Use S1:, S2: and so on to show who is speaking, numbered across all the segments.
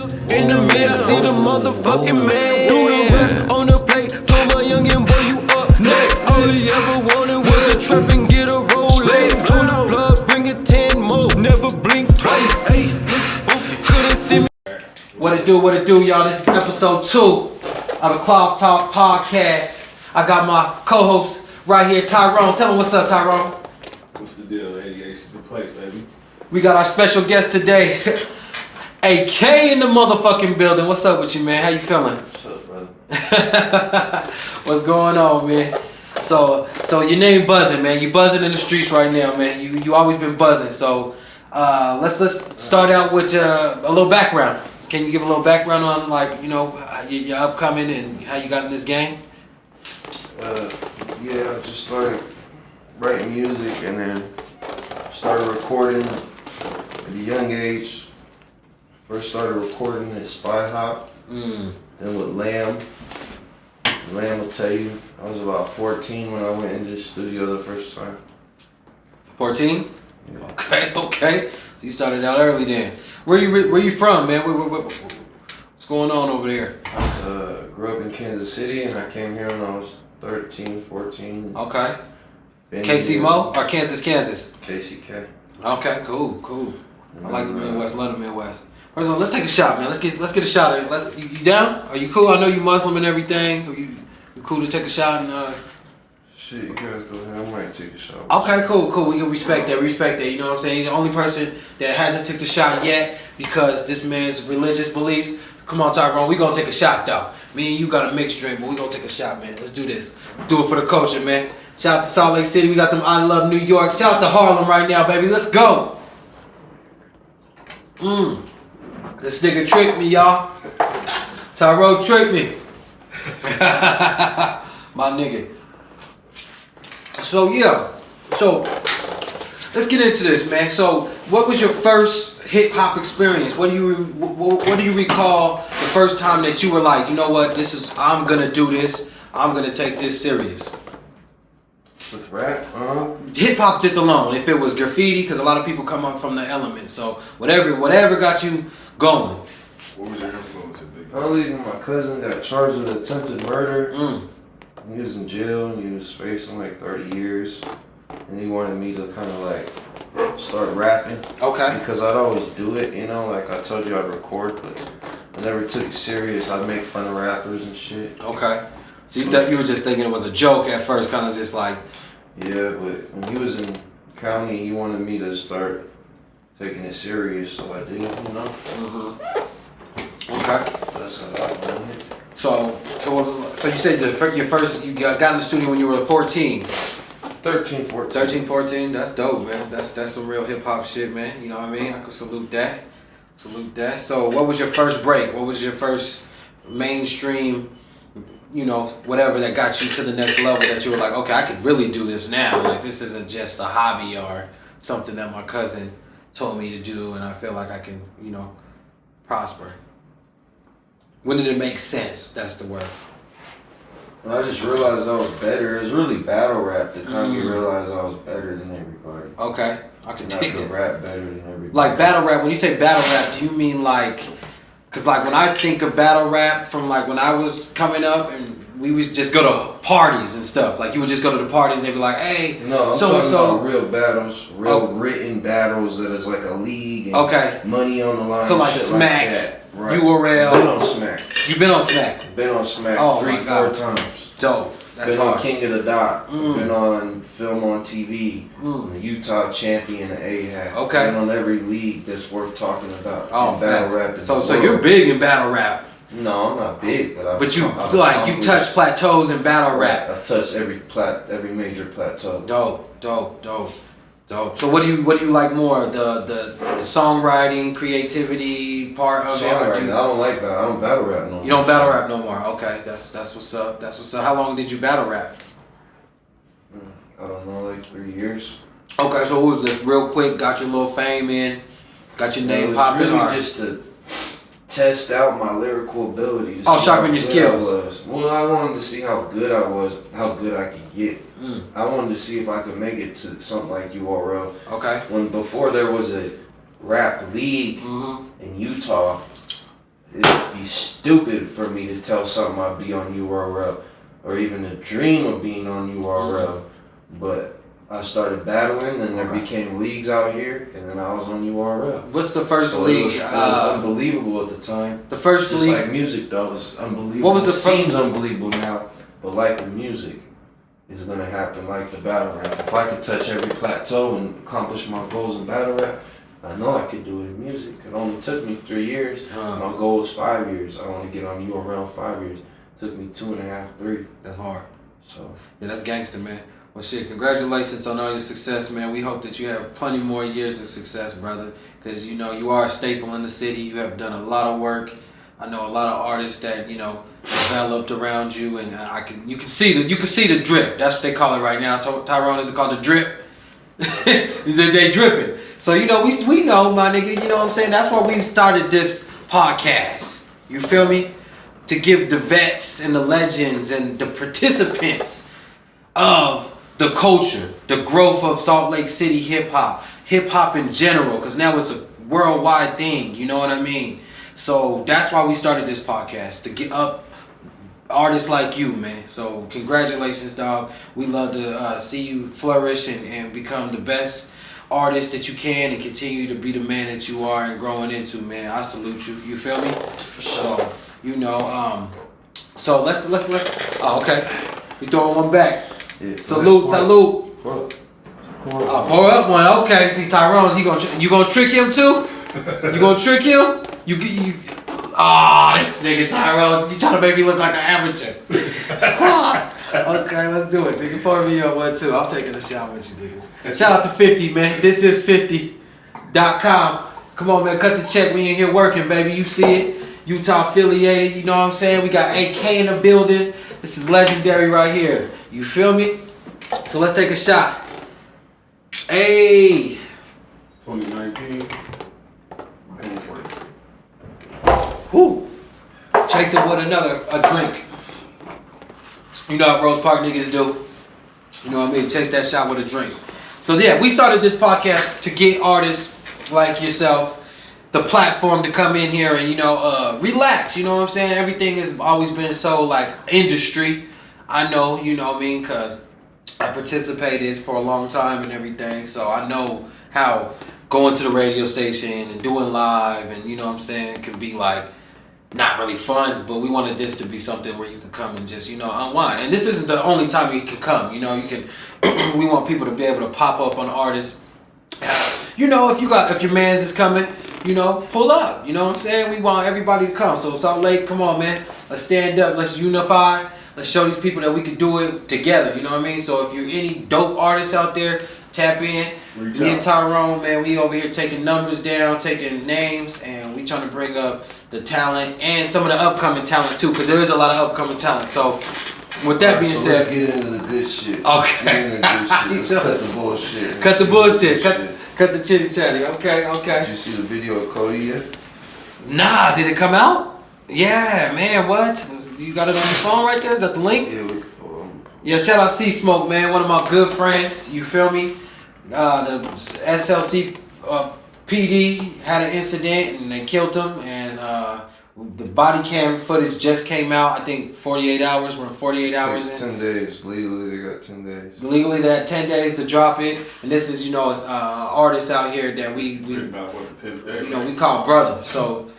S1: In the mirror, I see the motherfucking man. Do the rest on the plate. Told my youngin' boy, you up next. All he ever wanted was to trap and get a Rolex. On the plug, bring it 10 more. Never blink twice. Hey, couldn't see me.
S2: What it do, y'all? This is episode 2 of the ClothTalk podcast. I got my co-host right here, Tyrone. Tell him what's up, Tyrone.
S3: What's the deal? 88 is the place, baby.
S2: We got our special guest today, AK in the motherfucking building. What's up with you, man? How you feeling?
S3: What's up, brother?
S2: What's going on, man? So your name buzzing, man. You buzzing in the streets right now, man. You always been buzzing. So let's start out with a little background. Can you give a little background on, like, you know, your upcoming and how you got in this game?
S3: Yeah, I just started writing music and then started recording at a young age. First started recording at Spy Hop, then with Lamb. Lamb will tell you, I was about 14 when I went into the studio the first time. 14?
S2: Yeah. Okay. So you started out early then. Where you from, man? What's going on over there?
S3: Grew up in Kansas City and I came here when I was 13, 14.
S2: Okay. KC Mo or Kansas?
S3: KCK.
S2: Okay, cool. I like the Midwest, love the Midwest. First of all, let's take a shot, man. Let's get a shot. You down? Are you cool? I know you Muslim and everything. You cool to take a shot and
S3: Shit, you guys go ahead. I might take a shot.
S2: Okay, cool. We can respect that. You know what I'm saying? He's the only person that hasn't took the shot yet because this man's religious beliefs. Come on, Tyrone. We gonna take a shot though. Me and you got a mixed drink, but we gonna take a shot, man. Let's do this. Let's do it for the culture, man. Shout out to Salt Lake City. We got them I Love New York. Shout out to Harlem right now, baby. Let's go. This nigga tricked me, y'all. Tyrone tricked me. My nigga. So yeah. So let's get into this, man. So what was your first hip hop experience? What do you recall the first time that you were like, you know what, I'm gonna do this. I'm gonna take this serious.
S3: With rap,
S2: hip hop just alone. If it was graffiti, because a lot of people come up from the elements. So whatever got you going.
S3: What was your influence in Big? Probably when my cousin got charged with attempted murder. He was in jail and he was facing like 30 years. And he wanted me to kind of like start rapping.
S2: Okay.
S3: Because I'd always do it, you know, like I told you I'd record, but I never took it serious. I'd make fun of rappers and shit.
S2: Okay. So you thought you were just thinking it was a joke at first, kind of just like.
S3: Yeah, but when he was in county, he wanted me to start taking it serious, so I did, you know.
S2: Okay.
S3: That's how I done it.
S2: So you said you got in the studio when you were 14.
S3: 13, 14.
S2: 13, 14. That's dope, man. That's some real hip hop shit, man. You know what I mean? I could salute that. So what was your first break? What was your first mainstream, you know, whatever that got you to the next level that you were like, okay, I could really do this now. Like, this isn't just a hobby or something that my cousin told me to do and I feel like I can, you know, prosper. When did it make sense? That's the word.
S3: I just realized I was better. It was really battle rap the time you realized I was better than everybody.
S2: Okay, I can take
S3: that. I could rap better than everybody.
S2: Like battle rap, when you say battle rap, do you mean like, cause like when I think of battle rap from like when I was coming up and we would just go to parties and stuff. Like you would just go to the parties and they'd be like, hey,
S3: no, I'm talking about real battles, written battles that is like a league and money on the line.
S2: So like
S3: shit
S2: Smack,
S3: like that. Right.
S2: URL.
S3: Been on Smack.
S2: You been on Smack?
S3: Been on Smack 3-4 times.
S2: Dope. That's
S3: been
S2: hard.
S3: on King of the Dot. Been on Film on TV. The Utah champion, the A-Hat.
S2: Okay.
S3: Been on every league that's worth talking about.
S2: Oh,
S3: battle rap.
S2: So you're big in battle rap.
S3: No, I'm not big, but
S2: you touch plateaus in battle rap.
S3: I've touched every major plateau.
S2: Dope. So what do you like more? The songwriting, creativity part of it?
S3: I don't like that. I don't battle rap no more.
S2: You don't battle rap no more. Okay, that's what's up. How long did you battle rap?
S3: I don't know, like 3 years.
S2: Okay, so what was this? Real quick, got your little fame in, got your name popping.
S3: Really just to test out my lyrical ability.
S2: Sharpen your skills.
S3: Well, I wanted to see how good I was, how good I could get. I wanted to see if I could make it to something like URL.
S2: Okay.
S3: Before there was a rap league in Utah, it'd be stupid for me to tell something I'd be on URL or even to dream of being on URL. But I started battling, and there became leagues out here, and then I was on URL.
S2: What's the first league?
S3: It was unbelievable at the time.
S2: The first
S3: Just
S2: league.
S3: like music, though, was unbelievable.
S2: What was the
S3: seems unbelievable now, but like the music is gonna happen, like the battle rap. If I could touch every plateau and accomplish my goals in battle rap, I know I could do it in music. It only took me 3 years. My goal was 5 years. I want to get on URL in 5 years. It took me 2.5, 3.
S2: That's hard.
S3: So
S2: yeah, that's gangster, man. Well, shit, congratulations on all your success, man. We hope that you have plenty more years of success, brother. Because, you know, you are a staple in the city. You have done a lot of work. I know a lot of artists that, you know, developed around you, and you can see the drip. That's what they call it right now. Tyrone, is it called the drip? they dripping. So, you know, we know, my nigga, you know what I'm saying? That's why we started this podcast. You feel me? To give the vets and the legends and the participants of the culture, the growth of Salt Lake City hip hop in general, because now it's a worldwide thing, you know what I mean? So that's why we started this podcast, to get up artists like you, man. So congratulations, dog. We love to see you flourish and become the best artist that you can, and continue to be the man that you are and growing into, man. I salute you. You feel me?
S3: for sure.
S2: So, you know, so let's oh, okay. We throwing one back.
S3: Yeah,
S2: Salute.
S3: Pour
S2: Pour up one. Okay. See, Tyrone's, you gonna trick him too? You gonna trick him? You this nigga Tyrone, you trying to make me look like an amateur. Fuck. Okay, let's do it. Nigga, pour me up one too. I'm taking a shot with you niggas. Shout out to 50, man. This is 50.com. Come on, man. Cut the check. We in here working, baby. You see it. Utah affiliated. You know what I'm saying? We got AK in the building. This is legendary right here. You feel me? So let's take a shot. Hey.
S4: 2019.
S2: Whoo. Chase it with a drink. You know what Rose Park niggas do. You know what I mean? Chase that shot with a drink. So yeah, we started this podcast to get artists like yourself the platform to come in here and, you know, relax. You know what I'm saying? Everything has always been so like industry. I know, you know what I mean? Because I participated for a long time and everything. So I know how going to the radio station and doing live and, you know what I'm saying, can be like not really fun, but we wanted this to be something where you can come and just, you know, unwind. And this isn't the only time you can come. You know, you can. We want people to be able to pop up on artists. You know, if your man's is coming, you know, pull up. You know what I'm saying? We want everybody to come. So Salt Lake, come on, man. Let's stand up. Let's unify. Let's show these people that we can do it together. You know what I mean? So if you're any dope artists out there, tap in. Me and Tyrone, man, we over here taking numbers down, taking names, and we trying to bring up the talent and some of the upcoming talent too, because there is a lot of upcoming talent. So with that being said,
S3: let's get into the good shit.
S2: Okay.
S3: Get into the good shit. Let's cut the bullshit.
S2: Cut the bullshit. Cut the chitty chatty. Okay.
S3: Did you see the video of Cody yet?
S2: Nah, did it come out? Yeah, man. What? You got it on your phone right there? Is that the link?
S3: Yeah.
S2: Yeah. Shout out C Smoke, man. One of my good friends. You feel me? The SLC PD had an incident and they killed him, and the body cam footage just came out. I think 48 hours. We're 48 hours in.
S3: 10 days. Legally, they got 10 days.
S2: Legally, they had 10 days to drop it. And this is, you know, artists out here that we you know, we call brother. So,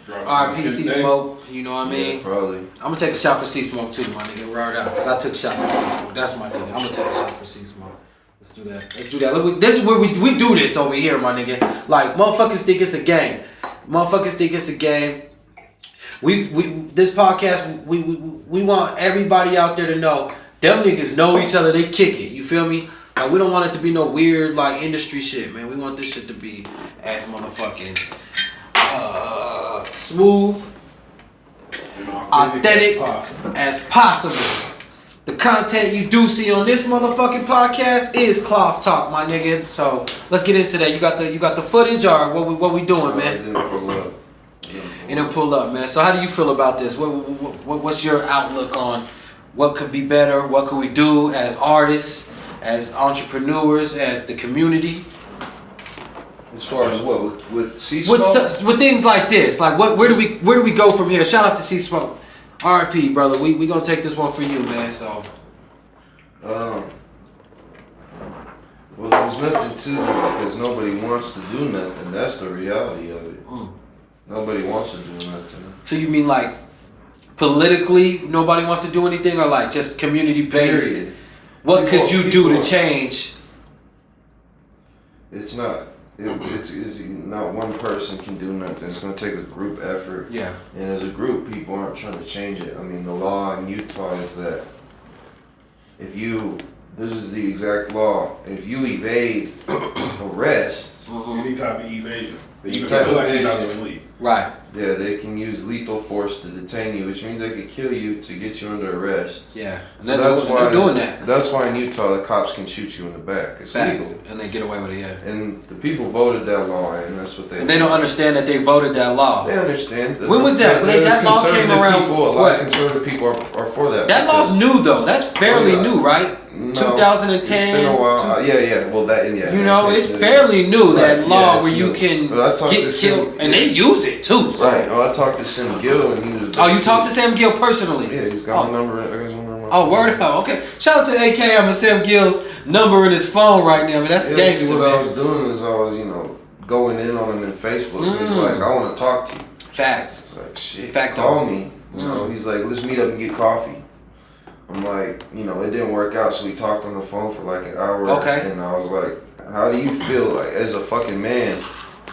S2: RIP C Smoke. You know what I mean?
S3: Yeah, probably.
S2: I'm gonna take a shot for C Smoke too, my nigga. Word up, because I took shots for C Smoke. That's my nigga. I'm gonna take a shot for C Smoke. Let's do that. Look, this is where we do this over here, my nigga. Like, motherfuckers think it's a game. We this podcast, we want everybody out there to know them niggas know each other. They kick it. You feel me? Like, we don't want it to be no weird like industry shit, man. We want this shit to be as motherfucking smooth, authentic as possible. The content you do see on this motherfucking podcast is ClothTalk, my nigga. So let's get into that. You got the footage, or what we doing, man? It'll pull up, man. So how do you feel about this? What's your outlook on what could be better? What could we do as artists, as entrepreneurs, as the community?
S3: As far as what with C Smoke?
S2: With things like this, like where do we go from here? Shout out to C Smoke, R.I.P. brother. We gonna take this one for you, man. So,
S3: well, there's nothing to do because nobody wants to do nothing. That's the reality of it. Nobody wants to do nothing.
S2: So you mean like politically, nobody wants to do anything, or like just community based?
S3: Period.
S2: What could you do to change?
S3: It's not. It's not one person can do nothing. It's gonna take a group effort.
S2: Yeah.
S3: And as a group, people aren't trying to change it. I mean, the law in Utah is that this is the exact law. If you evade arrest,
S4: Any type of evasion. You
S3: Any
S4: can
S3: type
S4: feel
S3: of
S4: like you're not
S3: evasion.
S4: gonna flee.
S2: Right.
S3: yeah, they can use lethal force to detain you, which means they could kill you to get you under arrest.
S2: Yeah. And
S3: So
S2: they're doing that.
S3: That's why in Utah the cops can shoot you in the back. It's
S2: Facts.
S3: legal.
S2: And they get away with it. Yeah.
S3: And the people voted that law, and that's what they.
S2: And they don't understand that they voted that law.
S3: They understand.
S2: When was that?
S3: There's
S2: That law came
S3: conservative
S2: around.
S3: People, a lot
S2: What?
S3: of conservative people are for that.
S2: That law's new though. That's fairly new, right?
S3: No,
S2: 2010.
S3: It's been a while. Yeah. Well, yeah.
S2: You know, it's fairly new, that
S3: Right,
S2: law
S3: yeah,
S2: where you
S3: so-
S2: can
S3: but I talked
S2: get
S3: to Sim-
S2: killed, and they use it too. So.
S3: Right. Oh, I talked to Sim Gill, and he was.
S2: Oh, you talked to Sam Gill personally?
S3: Yeah, he's got my number. I guess my number.
S2: Oh, word up. Okay. Shout out to AKM and Sam Gill's number in his phone right now. I mean, that's
S3: Yeah,
S2: gangster,
S3: see, what I was
S2: man.
S3: doing is I was, going in on him in Facebook. He's like, I want to talk to you.
S2: Facts.
S3: It's like, shit,
S2: Facto.
S3: call me. He's like, let's meet up and get coffee. I'm like, it didn't work out, so we talked on the phone for like an hour.
S2: Okay.
S3: And I was like, how do you feel, like, as a fucking man,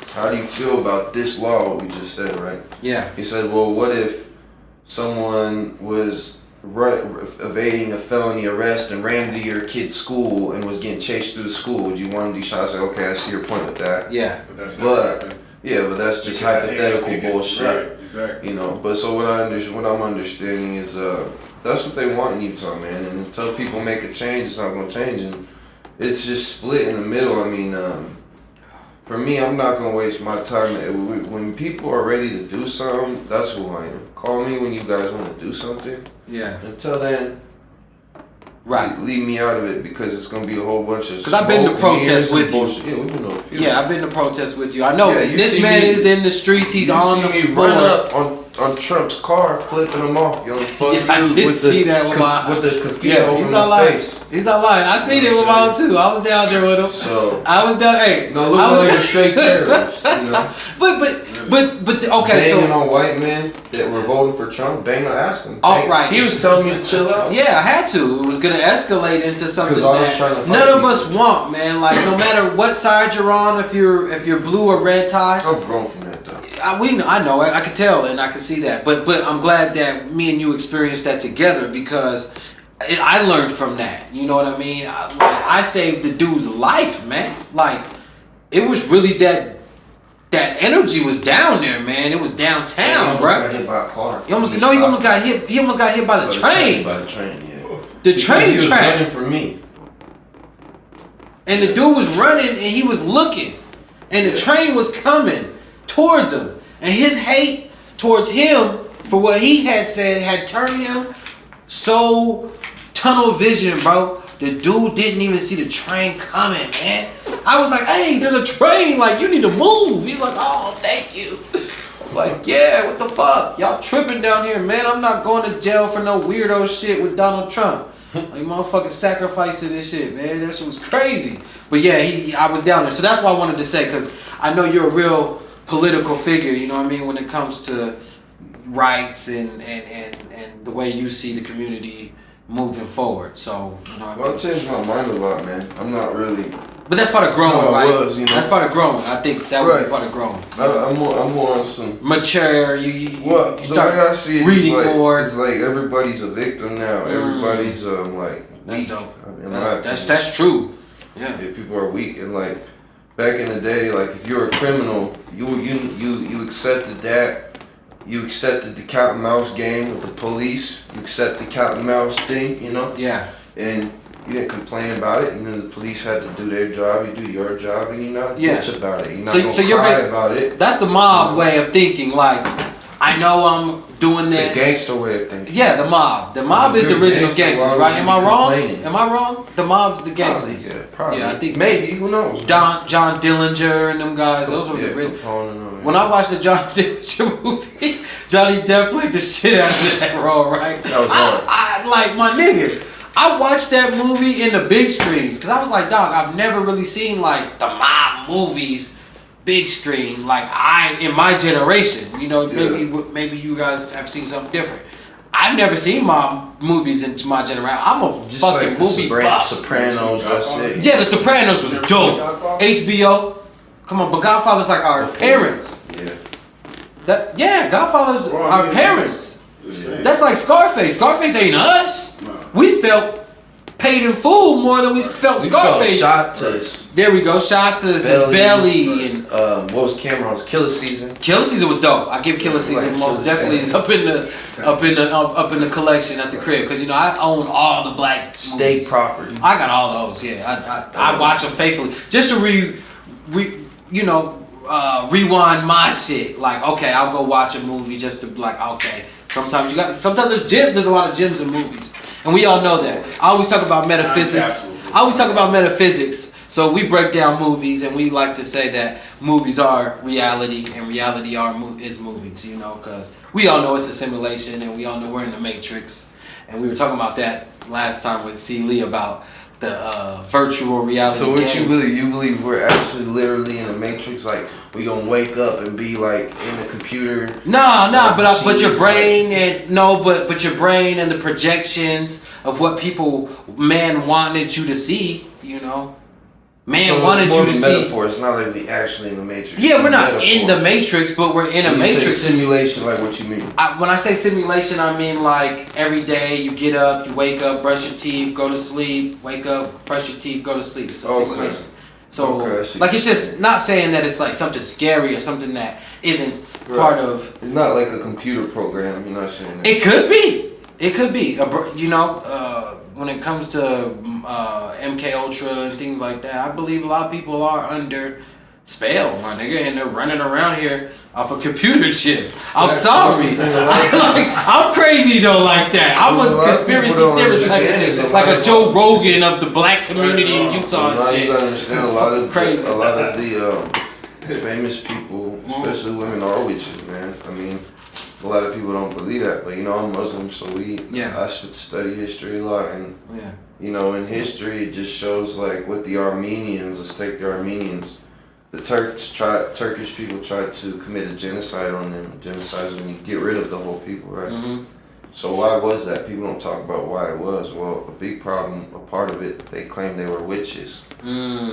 S3: how do you feel about this law, what we just said, right?
S2: Yeah.
S3: He said, well, what if someone was evading a felony arrest and ran into your kid's school and was getting chased through the school? Would you want him to be shot? I said, okay, I see your point with that.
S2: Yeah.
S4: But that's not happening.
S3: Yeah, but that's just hypothetical bullshit.
S4: Right, exactly.
S3: But so what I'm understanding is that's what they want in Utah, man. And until people make a change, it's not gonna change. And it's just split in the middle. I mean, for me, I'm not gonna waste my time. When people are ready to do something, that's who I am. Call me when you guys want to do something.
S2: Yeah.
S3: Until then,
S2: Right.
S3: leave me out of it because it's gonna be a whole bunch of.
S2: Because I've been to protests with you.
S3: Yeah, we've been to a few.
S2: Yeah, I've been to protests with you. I know
S3: Yeah, you
S2: this
S3: see
S2: man
S3: me-
S2: is in the streets. He's
S3: You
S2: on
S3: see
S2: the
S3: me
S2: floor.
S3: run up on Trump's car, flipping him off. Yo, fuck
S2: Yeah, I
S3: you
S2: did
S3: with
S2: see
S3: the
S2: that with my
S3: with the confetti
S2: Yeah,
S3: over
S2: he's
S3: my
S2: not lying.
S3: face.
S2: He's not lying. I seen it with my own too. I was down there with him.
S3: So
S2: I was down. Hey,
S3: no, look
S2: I was
S3: like a straight terrorist.
S2: But okay,
S3: banging
S2: so
S3: on white men that were voting for Trump. Bang, ask him.
S2: Oh,
S3: Bang.
S2: right.
S3: He was telling me to chill out.
S2: yeah, I had to. It was gonna escalate into something
S3: 'Cause I was
S2: that
S3: trying to fight
S2: none of
S3: people.
S2: us want, man. Like no matter what side you're on, if you're blue or red tie,
S3: I'm grown from that though.
S2: I know. I could tell and I could see that. But I'm glad that me and you experienced that together because I learned from that. You know what I mean? I saved the dude's life, man. Like it was really that energy was down there, man. It was downtown,
S3: He
S2: bro.
S3: almost got hit by a car.
S2: He almost got hit. He almost got hit by the train.
S3: By the train, yeah.
S2: The
S3: Because
S2: train
S3: he was
S2: track.
S3: running for me.
S2: And the dude was running and he was looking. And the train was coming towards him. And his hate towards him for what he had said had turned him so tunnel vision, bro. The dude didn't even see the train coming, man. I was like, hey, there's a train. Like, you need to move. He's like, oh, thank you. I was like, yeah, what the fuck? Y'all tripping down here, man. I'm not going to jail for no weirdo shit with Donald Trump. Like, motherfucking sacrificing this shit, man. That shit was crazy. But yeah, I was down there. So that's what I wanted to say, because I know you're a real political figure, you know what I mean, when it comes to rights and the way you see the community moving forward. So, you know what I mean?
S3: Well, I've changed my mind a lot, man. I'm not really.
S2: But that's part of growing,
S3: No, it
S2: right?
S3: was, you know.
S2: That's part of growing. I think that would be
S3: Right.
S2: part of growing.
S3: I'm more on some.
S2: Mature, you
S3: Well,
S2: you
S3: the
S2: start
S3: way I see it,
S2: reading
S3: it's like,
S2: more.
S3: It's like everybody's a victim now. Everybody's like
S2: That's
S3: weak.
S2: dope.
S3: In my
S2: That's true. Yeah.
S3: opinion. People are weak, and like back in the day, like if you're a criminal, you accepted that. You accepted the cat and mouse game with the police. You accept the cat and mouse thing, you know.
S2: Yeah.
S3: And you didn't complain about it, and then the police had to do their job. You do your job, and you're not
S2: Yeah.
S3: bitch about it. You're not
S2: So
S3: gonna
S2: you're
S3: cry about it.
S2: That's the mob way of thinking. Like, I know I'm doing this.
S3: It's a gangster way of thinking.
S2: Yeah, the mob. The mob is the
S3: You're a
S2: original
S3: gangster,
S2: gangsters,
S3: why would
S2: right?
S3: you
S2: Am
S3: be
S2: I wrong?
S3: complaining?
S2: Am I wrong? The mob's the gangsters.
S3: Probably.
S2: Yeah, I think
S3: maybe.
S2: that's-
S3: Who knows?
S2: John Dillinger and them guys. Those were the original. When I watched the John Dillinger movie, Johnny Depp played the shit out of that role, right?
S3: That was hard.
S2: I like my nigga. I watched that movie in the big screens because I was like, dog, I've never really seen like the mob movies big screen like in my generation. You know, maybe you guys have seen something different. I've never seen mob movies in my generation. I'm a
S3: Just
S2: fucking
S3: like
S2: movie buff.
S3: Sopranos, that's it.
S2: Yeah, The Sopranos was dope. HBO. Come on, but Godfather's like our parents.
S3: Yeah.
S2: Godfather's
S4: Well, I
S2: our
S4: mean,
S2: parents.
S4: The same.
S2: That's like Scarface. Scarface ain't us.
S4: No.
S2: We felt paid in full more than we felt
S3: We felt
S2: Scarface.
S3: shot to
S2: There we go. Shotas and Belly and
S3: what was Cameron's Killer Season?
S2: Killer Season was dope. I give Killer Season
S3: Like
S2: most
S3: Killer
S2: definitely is up in the collection at the crib because you know I own all the black
S3: State
S2: movies.
S3: property.
S2: I got all those. Yeah, I watch them faithfully just to rewind my shit. Like okay, I'll go watch a movie just to be like okay. Sometimes there's a lot of gems in movies, and we all know that. I always talk about metaphysics. So we break down movies, and we like to say that movies are reality, and reality is movies. You know, because we all know it's a simulation, and we all know we're in the Matrix. And we were talking about that last time with C. Lee about the virtual reality.
S3: So what
S2: games.
S3: you believe? You believe we're actually literally in a matrix? Like we gonna wake up and be like in a computer?
S2: But your
S3: machines,
S2: brain but your brain and the projections of what man wanted you to see. You know, man wanted
S3: it's more
S2: you to
S3: of a
S2: see.
S3: metaphor. It's not like we actually in the matrix.
S2: Yeah, we're
S3: It's a
S2: not
S3: metaphor.
S2: in the Matrix, but we're in a
S3: When you say
S2: Matrix.
S3: simulation, like what you mean?
S2: When I say simulation, I mean like every day you get up, you wake up, brush your teeth, go to sleep, wake up, brush your teeth, go to sleep. It's a simulation. So, like, it's just not saying that it's like something scary or something that isn't part of.
S3: It's not like a computer program. You're not saying that.
S2: It could be. It could be. When it comes to MK Ultra and things like that, I believe a lot of people are under spell, my nigga, and they're running around here off of computer shit. I'm sorry. I'm crazy though like that. I'm a conspiracy theorist like a Joe Rogan of the black community in Utah and shit.
S3: You gotta understand a lot of
S2: Crazy.
S3: the famous people, especially women, are witches, man. I mean, a lot of people don't believe that, but you know, I'm Muslim, so I study history a lot, and you know, in history it just shows like what the Armenians, let's take the Armenians, the Turkish people tried to commit a genocide on them. Genocide is when you get rid of the whole people, right? Mm-hmm. So why was that? People don't talk about why it was. Well, a big problem, a part of it, they claimed they were witches.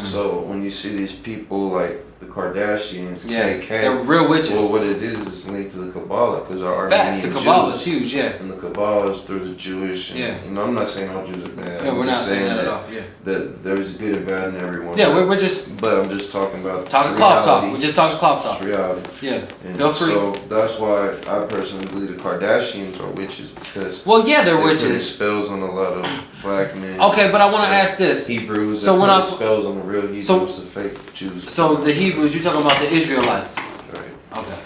S3: So when you see these people like the Kardashians, KK,
S2: they're real witches.
S3: Well, what it is linked to the Kabbalah, because our
S2: Facts, the
S3: Armenian
S2: Kabbalah
S3: Jews,
S2: is huge,
S3: and the Kabbalah is through the Jewish. And, you know, I'm not saying all Jews are bad.
S2: Yeah,
S3: I'm
S2: we're not
S3: just
S2: saying that at all. Yeah,
S3: that there's good and bad in everyone.
S2: Yeah, we're just.
S3: But I'm just talking about
S2: ClothTalk. We're just talking ClothTalk.
S3: It's reality.
S2: Yeah,
S3: And
S2: feel free.
S3: so that's why I personally believe the Kardashians are witches, because
S2: Well, yeah, they're
S3: they put
S2: witches.
S3: spells on a lot of black men.
S2: Okay, but I want to ask this.
S3: Hebrews.
S2: So
S3: So
S2: when
S3: when
S2: I-
S3: spells on the real Hebrews, the fake Jews.
S2: So the Hebrews, you talking about the Israelites?
S3: Right.
S2: Okay.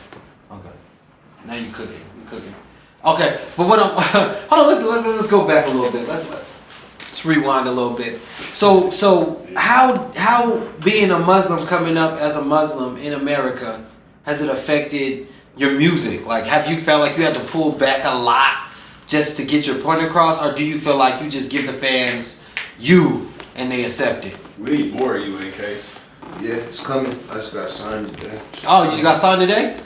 S2: Now you cooking. Okay, but what I'm hold on. Let's go back a little bit. Let's rewind a little bit. So how being a Muslim, coming up as a Muslim in America, has it affected your music? Like, have you felt like you had to pull back a lot just to get your point across, or do you feel like you just give the fans you and they accept it?
S4: We need more of you, AK.
S3: Yeah, it's coming. I just got signed today.
S2: Oh, you got signed today?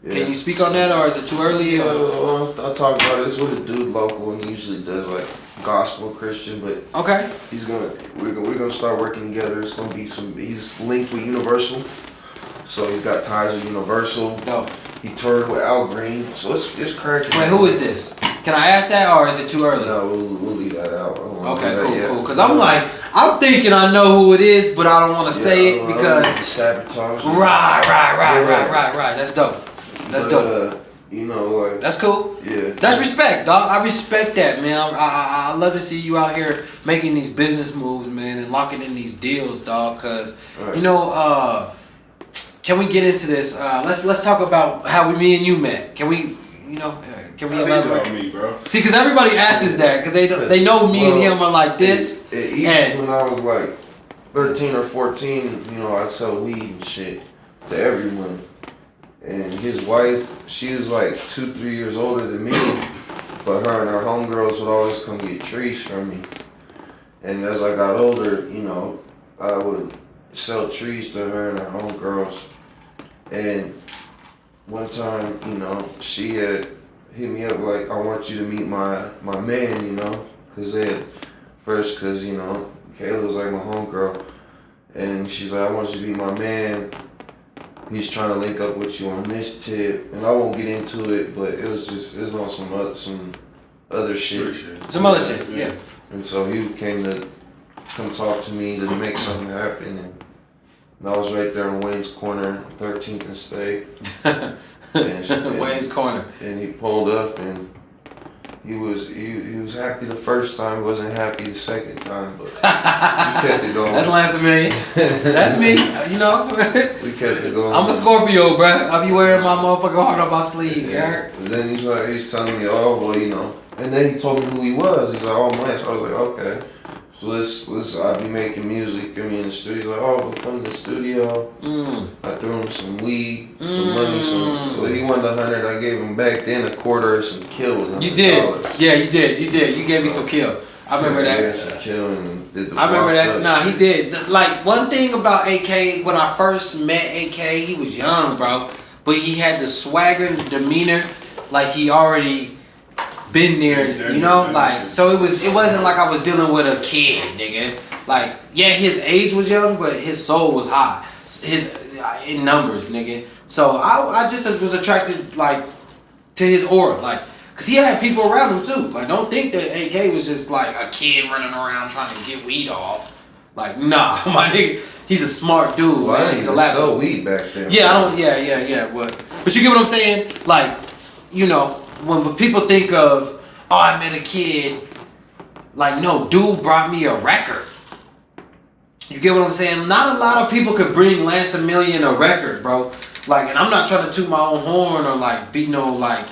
S3: Yeah.
S2: Can you speak on that, or is it too early? Or?
S3: I'll talk about it. It's with a dude local, and he usually does like gospel Christian, but
S2: Okay.
S3: we're gonna start working together. It's gonna be he's linked with Universal, so he's got ties with Universal.
S2: No.
S3: He toured with Al Green, so it's cracking.
S2: Wait, who is this? Can I ask that, or is it too early?
S3: No, we'll leave that out. I don't wanna
S2: Okay,
S3: do that yet.
S2: cool. Because I'm thinking I know who it is, but I don't want to say it
S3: I don't
S2: because.
S3: want to sabotage.
S2: Right. That's dope. That's dope.
S3: You know, like
S2: That's cool.
S3: yeah.
S2: That's respect, dog. I respect that, man. I love to see you out here making these business moves, man, and locking in these deals, dog. Cause
S3: Right.
S2: you know, can we get into this? Let's talk about how me and you met. Can we, can we elaborate?
S4: Me, bro.
S2: See, because everybody asks that because they know me and him are like this.
S3: Even when I was like 13 or 14, I'd sell weed and shit to everyone. And his wife, she was like 2-3 years older than me, but her and her homegirls would always come get trees from me. And as I got older, I would sell trees to her and her homegirls. And one time, she had hit me up like, I want you to meet my man, because Kayla was like my homegirl. And she's like, I want you to be my man. He's trying to link up with you on this tip. And I won't get into it, but it was on some other shit.
S2: Some other shit, yeah.
S3: And so he came to come talk to me to make something happen. And I was right there in Wayne's Corner, 13th and State.
S2: Wayne's Corner.
S3: And he pulled up and he was happy the first time, wasn't happy the second time, but we kept it going.
S2: That's Lanceamillion. That's me,
S3: We kept it going.
S2: I'm a Scorpio, bruh. I be wearing my motherfucking heart on my sleeve, yeah.
S3: And then he's telling me, and then he told me who he was. He's like, oh man. So I was like, okay. So let's I'll be making music. In the studio. He's like, we'll come to the studio. I threw him some weed, some money, he wanted $100. I gave him back then $25 or some kills.
S2: You did. Yeah, you did. You gave me some kill. I remember that.
S3: Some kill and did the
S2: I remember that. Nah,
S3: shit.
S2: he did. Like, one thing about AK, when I first met AK, he was young, bro. But he had the swagger and demeanor like he already been there, like, so it wasn't like I was dealing with a kid, nigga. Like, yeah, his age was young, but his soul was high. In numbers, nigga. So I just was attracted, like, to his aura, like, cause he had people around him too. Like, don't think that AK was just like a kid running around trying to get weed off. Like, nah, my nigga, he's a smart dude.
S3: Well,
S2: man.
S3: I
S2: He's
S3: didn't
S2: a
S3: sell weed back then.
S2: Yeah, but you get what I'm saying? Like, when people think of, I met a kid, like, no, dude brought me a record. You get what I'm saying? Not a lot of people could bring Lanceamillion a record, bro. Like, and I'm not trying to toot my own horn or like be no like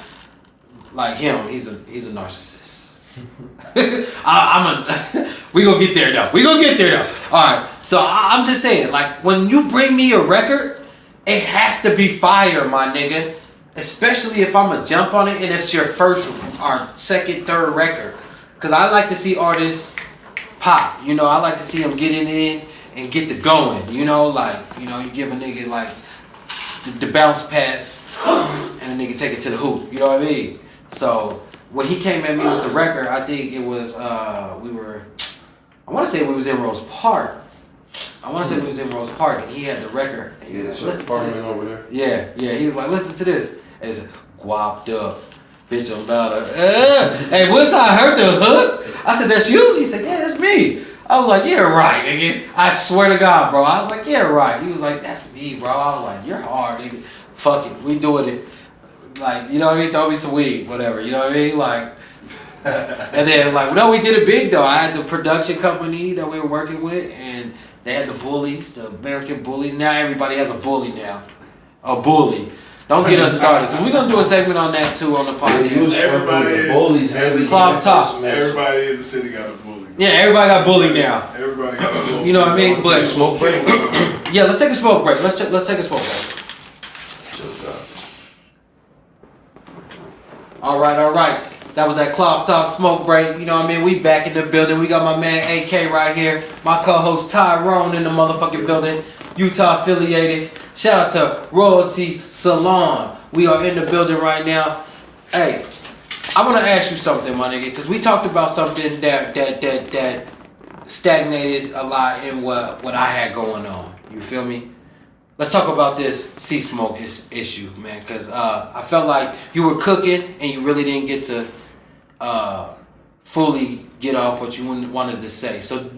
S2: him. He's a narcissist. We gonna get there though. All right. So I'm just saying, like, when you bring me a record, it has to be fire, my nigga. Especially if I'm gonna jump on it and it's your first or second, third record. Cause I like to see artists pop. I like to see them get in and get to going. You give a nigga like the bounce pass and a nigga take it to the hoop. You know what I mean? So when he came at me with the record, I think it was I want to say we was in Rose Park. And he had the record. And he was like, listen to this.
S3: Over there.
S2: Yeah. He was like, listen to this. And it's guapped up. Bitch, I'm about to. Hey, once I heard the hook, I said, that's you? He said, yeah, that's me. I was like, yeah, right, nigga. I swear to God, bro. I was like, yeah, right. He was like, that's me, bro. I was like, you're hard, nigga. Fuck it. We doing it. Like, you know what I mean? Throw me some weed, whatever. You know what I mean? Like, and then, like, no, we did it big, though. I had the production company that we were working with, and they had the bullies, the American bullies. Now everybody has a bully now. A bully. Don't get us started, because we're going to do a segment on that, too, on the podcast.
S4: Everybody,
S3: bullies, heavy.
S2: ClothTalk.
S4: Everybody in the city got a bully.
S2: Yeah, everybody got bullied now.
S4: Everybody got a bully.
S2: You know what I mean? But
S3: Smoke break.
S2: yeah, let's take a smoke break. Let's take a smoke break. All right. That was that ClothTalk smoke break. You know what I mean? We back in the building. We got my man AK right here. My co-host Tyrone in the motherfucking building. Utah affiliated. Shout out to Royalty Salon. We are in the building right now. Hey, I want to ask you something, my nigga, because we talked about something that stagnated a lot in what I had going on. You feel me? Let's talk about this C-Smoke issue, man, because I felt like you were cooking and you really didn't get to fully get off what you wanted to say. So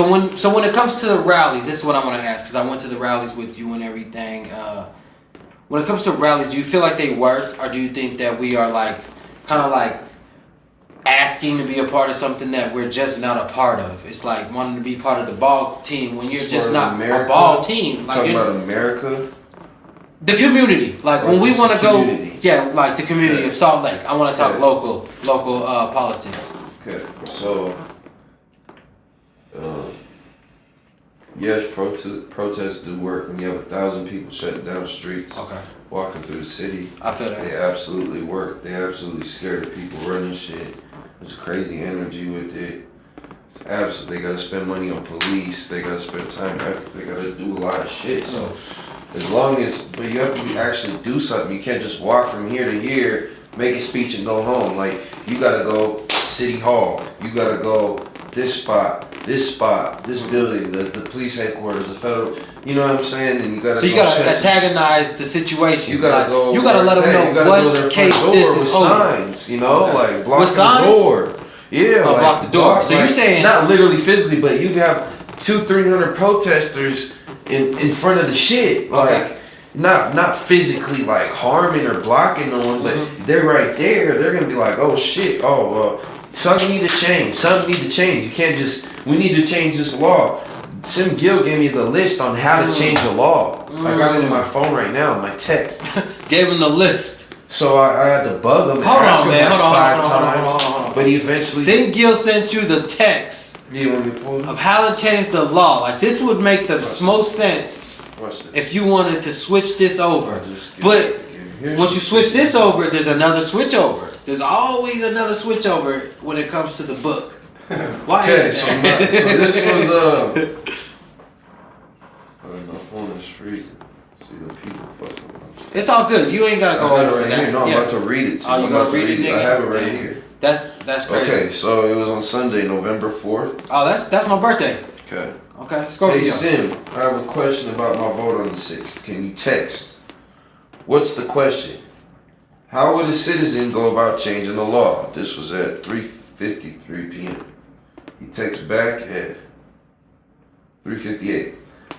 S2: when it comes to the rallies, this is what I'm gonna ask, because I went to the rallies with you and everything. When it comes to rallies, do you feel like they work, or do you think that we are like kind of like asking to be a part of something that we're just not a part of. It's like wanting to be part of the ball team when you're just not a ball team. Like
S3: talking about America.
S2: The community, like when we want to go, like the community of Salt Lake. I want to talk local politics.
S3: Okay, so yes, protests do work. When you have 1,000 people shutting down streets, walking through the city,
S2: I feel that
S3: they absolutely work. They absolutely scare the people running shit. There's crazy energy with it. Absolutely, they gotta spend money on police. They gotta spend time, effort. They gotta do a lot of shit. So. As long as, but you have to actually do something. You can't just walk from here to here, make a speech and go home. Like, you gotta go City Hall. You gotta go this spot, this building, the police headquarters, the federal, you know what I'm saying? And you gotta
S2: So you gotta antagonize the situation.
S3: You gotta go.
S2: You gotta let them know what case this is over.
S3: Signs, you know, like block the door. Yeah,
S2: like, block the door. So you saying
S3: not literally physically, but you have 200-300 protesters in front of the shit, like not physically like harming or blocking no one, but they're right there. They're gonna be like, oh shit, something need to change. You can't just. We need to change this law. Sim Gill gave me the list on how to change a law. I got it in my phone right now, my texts.
S2: Gave him the list.
S3: So I had to bug him.
S2: Hold on, man. Hold
S3: on. But he eventually.
S2: Sim Gill sent you the text. Of how to change the law. Like, this would make the most sense if you wanted to switch this over. But once you switch this over, there's another switch over. There's always another switch over when it comes to the book. Why is that?
S3: So this was my phone is freezing. See the people fucking.
S2: It's all good. You ain't gotta go over that.
S3: No, I'm about to read it.
S2: Oh, you gonna read it, nigga?
S3: I have it right here.
S2: That's crazy.
S3: Okay, so it was on Sunday, November 4th.
S2: Oh, that's my birthday.
S3: Okay.
S2: Hey
S3: Sim, I have a question about my vote on the 6th. Can you text? What's the question? How would a citizen go about changing the law? This was at 3:53 p.m. He texts back at 3:58.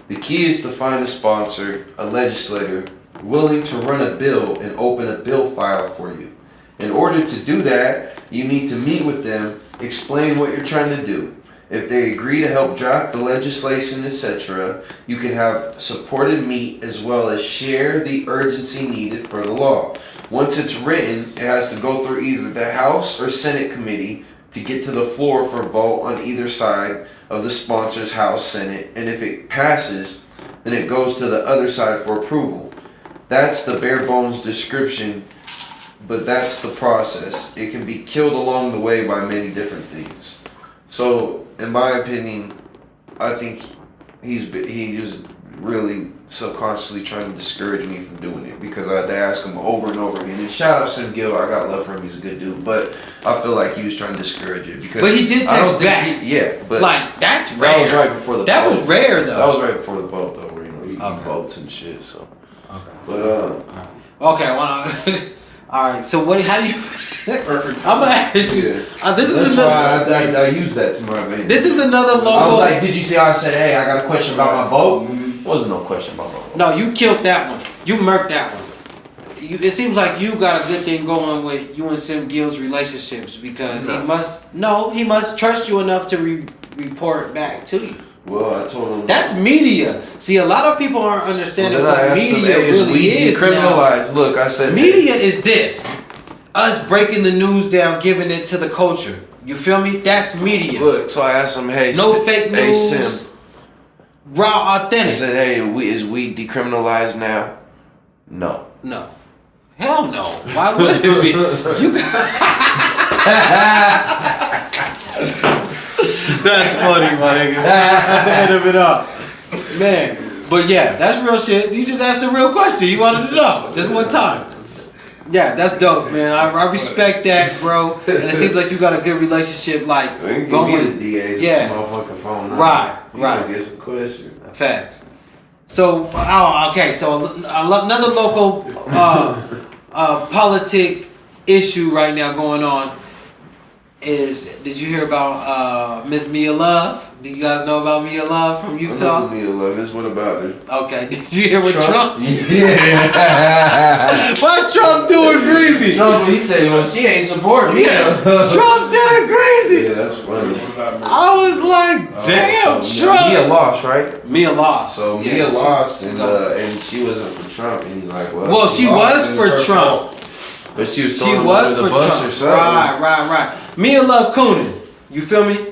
S3: The key is to find a sponsor, a legislator, willing to run a bill and open a bill file for you. In order to do that, you need to meet with them, explain what you're trying to do. If they agree to help draft the legislation, etc., you can have supported meet as well as share the urgency needed for the law. Once it's written, it has to go through either the House or Senate committee to get to the floor for a vote on either side of the sponsor's House, Senate, and if it passes, then it goes to the other side for approval. That's the bare bones description, but that's the process. It can be killed along the way by many different things. So, in my opinion, I think he was really subconsciously trying to discourage me from doing it because I had to ask him over and over again. And shout out Sim Gill, I got love for him. He's a good dude, but I feel like he was trying to discourage it because.
S2: But he did text back.
S3: But
S2: like that's rare.
S3: That was right before the.
S2: That
S3: vote.
S2: was rare though.
S3: That was right before the vote though, where he votes and shit. So. Okay. But
S2: Okay. Well. All right. So what? How do you?
S4: Perfect.
S2: I'm gonna ask you. This is
S3: another. Why I use that to my advantage.
S2: This is another local.
S3: I was like, did you see how I said, hey, I got a question about my vote? Wasn't no question about my vote.
S2: No, you killed that one. You murked that one. It seems like you got a good thing going with you and Sim Gill's relationships because he must trust you enough to report back to you.
S3: Well, I told him
S2: that's media. See, a lot of people aren't understanding what media really is.
S3: Decriminalized. Look, I said
S2: media is this: us breaking the news down, giving it to the culture. You feel me? That's media.
S3: Look, so I asked him, hey,
S2: fake news.
S3: Hey, Sim.
S2: Raw, authentic.
S3: I said, hey, is weed decriminalized now? No.
S2: No. Hell no. Why would it be? You That's funny, my nigga. At the end of it all. Man. But yeah, that's real shit. You just asked a real question. You wanted to know. Just one time. Yeah, that's dope, man. I respect that, bro. And it seems like you got a good relationship, like going.
S3: DA's motherfucking phone.
S2: Right.
S3: Get some questions.
S2: Facts. So, okay. So another local politic issue right now going on is. Did you hear about Miss Mia Love? Do you guys know about Mia Love from Utah?
S3: I know Mia Love is. What about her?
S2: Okay. Did you hear what Trump?
S3: Yeah.
S2: What Trump doing, Greasy?
S3: Trump, he said, well, she ain't supporting me.
S2: Yeah. Trump did kind of crazy.
S3: Yeah, that's funny.
S2: I was like, damn,
S3: So,
S2: Trump.
S3: Mia lost, right?
S2: Mia lost.
S3: So
S2: Yeah,
S3: Mia lost,
S2: she's
S3: and she wasn't for Trump, and he's like,
S2: well, she was for Trump.
S3: But she was
S2: She
S3: throwing him
S2: was
S3: under
S2: for
S3: the bus
S2: Trump.
S3: or something.
S2: Right. Mia loved Coonan. You feel me?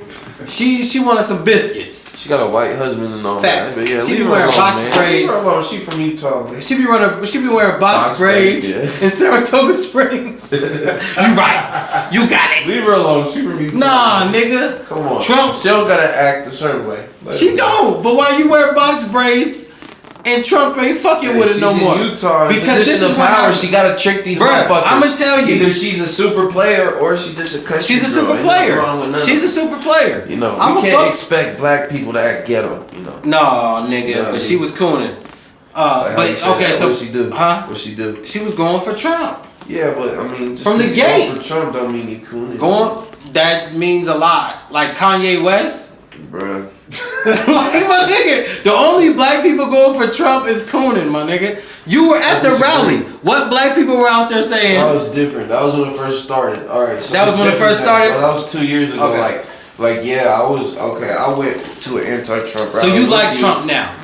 S2: She wanted some biscuits.
S3: She got a white husband and all
S2: Facts.
S3: that. But yeah,
S2: She
S3: leave
S2: be
S3: her
S2: wearing
S3: alone,
S2: box
S3: man.
S2: braids.
S3: Leave her alone. She from Utah, man.
S2: She be wearing box
S3: Box
S2: braids
S3: braids,
S2: in Saratoga Springs. You right. You got it.
S3: Leave her alone. She from Utah.
S2: Nah, nigga.
S3: Come on.
S2: Trump.
S3: She don't gotta act a certain way.
S2: She don't. But why you wear box braids and Trump ain't fucking with it no more?
S3: She's in Utah.
S2: Because this is
S3: power.
S2: what happens.
S3: She gotta trick these
S2: Bruh,
S3: motherfuckers.
S2: I'ma tell you.
S3: Either she's a super player or she's just a country
S2: She's a
S3: girl.
S2: super
S3: Ain't nothing wrong with
S2: player.
S3: none
S2: She's
S3: of
S2: a super player.
S3: You know,
S2: I'm
S3: we
S2: a
S3: can't
S2: fuck.
S3: expect black people to act ghetto. You know.
S2: No, nigga.
S3: Yeah,
S2: But she was cooning.
S3: Like how you
S2: But
S3: said
S2: okay,
S3: that.
S2: so
S3: What she do?
S2: Huh?
S3: What she do?
S2: She was going for Trump.
S3: Yeah, but I mean, just
S2: From the
S3: 'cause you
S2: gate.
S3: go for Trump don't mean you cooning.
S2: That means a lot. Like Kanye West.
S3: Bruh.
S2: Like my nigga, the only black people going for Trump is cooning, my nigga. You were at the rally. What black people were out there saying?
S3: That was different. That was when it first started. All right. So
S2: That was when it first started?
S3: That was 2 years ago.
S2: Okay.
S3: Like yeah, I was okay. I went to an anti-Trump rally.
S2: So you like Trump now?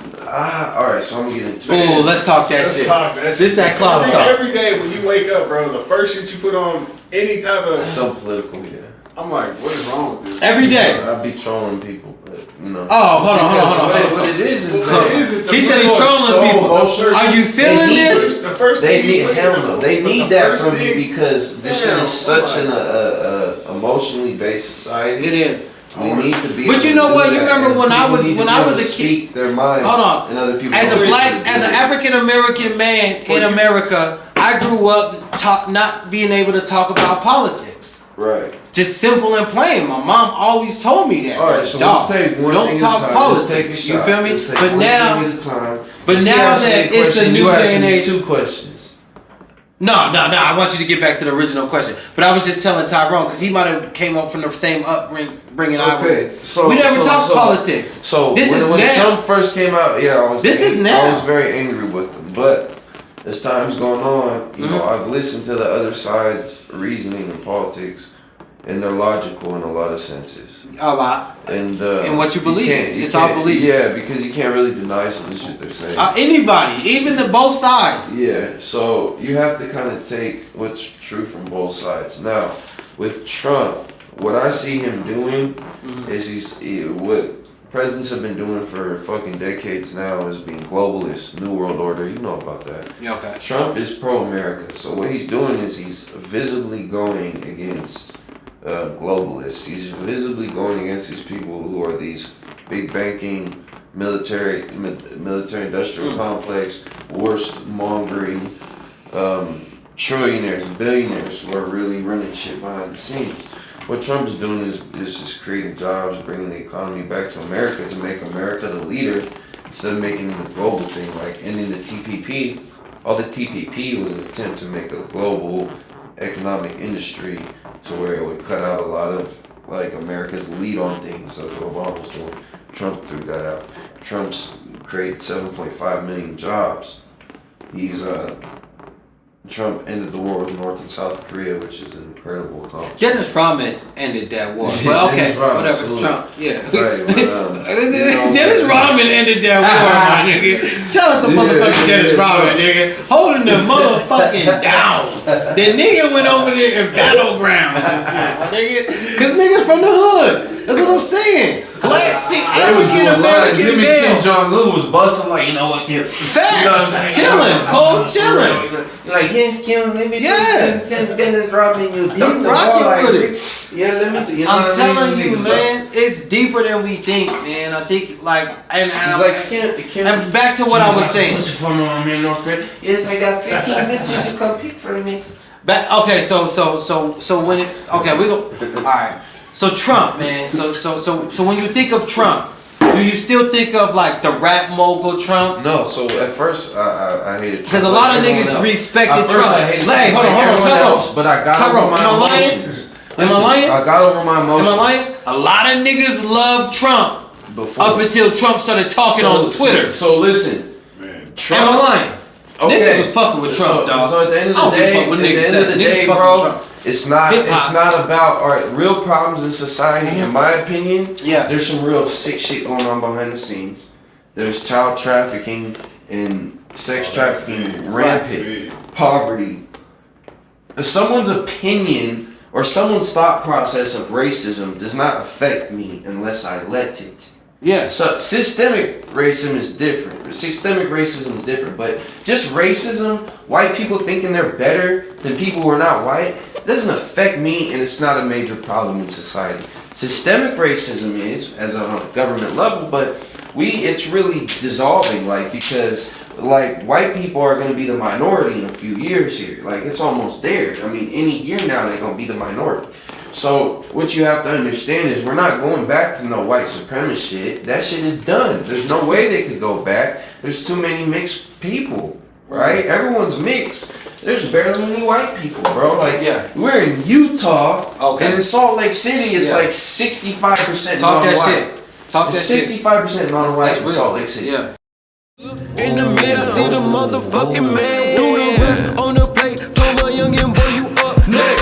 S3: All right. So I'm gonna get into
S2: Oh,
S3: it.
S2: let's talk that shit. This that cloud talk.
S4: Every day when you wake up, bro, the first shit you put on any type of,
S3: So political, yeah.
S4: I'm like, what is wrong with this?
S2: Every day.
S3: I be trolling people, but you know.
S2: Oh, hold on.
S3: What it is
S4: What is it?
S2: He said he's trolling people. Are you feeling this?
S4: The first
S3: They
S4: thing you
S3: need
S4: put
S3: hell
S4: in
S3: no.
S4: the-
S3: They
S4: but
S3: need
S4: the
S3: that
S4: first
S3: from you
S4: thing-
S3: because this shit
S4: Damn,
S3: is such
S4: oh
S3: an emotionally based society.
S2: It is.
S3: We need to be.
S2: But you
S3: able
S2: know
S3: to
S2: what?
S3: do
S2: You
S3: that,
S2: remember
S3: and
S2: when I
S3: people
S2: was-
S3: need to
S2: when
S3: be
S2: I
S3: able
S2: was
S3: to
S2: a kid-
S3: speak their mind.
S2: Hold on.
S3: And other people.
S2: As a
S3: don't.
S2: black, as an African American man in America, I grew up not being able to talk about politics.
S3: Right.
S2: Just simple and plain. My mom always told me that.
S3: All right. So
S2: Dog,
S3: let's take one
S2: don't
S3: thing
S2: talk
S3: at a time.
S2: politics.
S3: Let's take a
S2: You
S3: shot.
S2: feel me?
S3: Let's take
S2: But
S3: one
S2: now,
S3: thing at a time.
S2: but
S3: You see,
S2: now
S3: I asked
S2: that
S3: you a
S2: it's a
S3: question,
S2: new
S3: you
S2: day
S3: asked
S2: and
S3: me
S2: age.
S3: 2 questions.
S2: No. I want you to get back to the original question. But I was just telling Tyrone because he might have came up from the same upbringing I was.
S3: Okay, so
S2: We never talked
S3: so-
S2: politics.
S3: So
S2: this is
S3: when
S2: now.
S3: Trump first came out, yeah, I was.
S2: This is now.
S3: I was very angry with him, but as time's going on, you know, I've listened to the other side's reasoning in politics, and they're logical in a lot of senses.
S2: A lot.
S3: And
S2: what you believe.
S3: can't-
S2: It's all
S3: can't-
S2: belief.
S3: Yeah, because you can't really deny some of the shit they're saying.
S2: Anybody, even the both sides.
S3: Yeah, so you have to kind of take what's true from both sides. Now, with Trump, what I see him doing is what presidents have been doing for fucking decades now is being globalist, New World Order. You know about that.
S2: Yeah, okay.
S3: Trump is pro-America, so what he's doing is he's visibly going against globalists. He's visibly going against these people who are these big banking, military industrial complex, war-mongering, trillionaires, billionaires who are really running shit behind the scenes. What Trump's doing is just creating jobs, bringing the economy back to America to make America the leader instead of making it a global thing. Like ending the TPP, all the TPP was an attempt to make a global economic industry to where it would cut out a lot of like America's lead on things. That's what Obama was doing. Trump threw that out. Trump's created 7.5 million jobs. Trump ended the war with North and South Korea, which is an incredible accomplishment.
S2: Dennis Rodman ended that war.
S3: Yeah,
S2: But okay,
S3: Dennis Rodman,
S2: whatever.
S3: salute.
S2: Trump, yeah.
S3: Right, but,
S2: Dennis Rodman ended that war, my nigga. Shout out to motherfucking Dennis Rodman, nigga. Holding the motherfucking down. The nigga went over there in battlegrounds and shit, my nigga. Cause niggas from the hood. That's what I'm saying. Black, African American male.
S3: Jong-un was busting like, you know what, kid.
S2: Facts. Chilling. Cold chilling.
S3: You're like, yes, Kim, let me
S2: Yeah.
S3: Dennis Rodman, you
S2: He rocking with it.
S3: Yeah, let me do. You know
S2: I'm
S3: what I
S2: telling
S3: mean?
S2: you,
S3: Niggas
S2: man, it's deeper than we think, man. I think like and
S3: He's like, Kim.
S2: and back to what I was saying.
S3: Yes, I got 15 bitches you come pick for me.
S2: Okay, so when it okay, we go. All right. So Trump, man. So when you think of Trump, do you still think of like the rap mogul Trump?
S3: No, so at first I hated Trump.
S2: Because a lot of niggas respected
S3: At first,
S2: Trump.
S3: I hated
S2: Hey,
S3: Trump
S2: hold on,
S3: everyone
S2: Tyrone.
S3: else, but I got
S2: Tyrone,
S3: over my
S2: am I lying?
S3: emotions.
S2: Am I lying?
S3: I got over my emotions.
S2: Am I lying? A lot of niggas love Trump
S3: Before.
S2: up until Trump started talking on Twitter.
S3: So listen,
S4: Man.
S3: Trump.
S2: Am I lying?
S3: Okay.
S2: Niggas was fucking with Trump, dog.
S3: So at the end of
S2: I
S3: the
S2: don't give a
S3: day,
S2: fuck what niggas say. Niggas fucking with
S3: bro,
S2: Trump.
S3: It's not.
S2: Hip-hop.
S3: It's not about real problems in society. In my opinion, there's some real sick shit going on behind the scenes. There's child trafficking and sex trafficking rampant, poverty. If someone's opinion or someone's thought process of racism does not affect me unless I let it.
S2: Yeah.
S3: So systemic racism is different. Systemic racism is different, but just racism, white people thinking they're better than people who are not white, doesn't affect me, and it's not a major problem in society. Systemic racism is, as on a government level, but it's really dissolving, like, because like white people are going to be the minority in a few years here. Like, it's almost there. I mean, any year now they're going to be the minority. So what you have to understand is we're not going back to no white supremacist shit. That shit is done. There's no way they could go back. There's too many mixed people, right? Everyone's mixed. There's barely any white people, bro. Like, we're in Utah, and in Salt Lake City, it's like 65% non-white.
S2: Talk that shit.
S3: 65% non-white in Salt Lake City.
S1: In the mirror, see the motherfucking man. Do the rest on the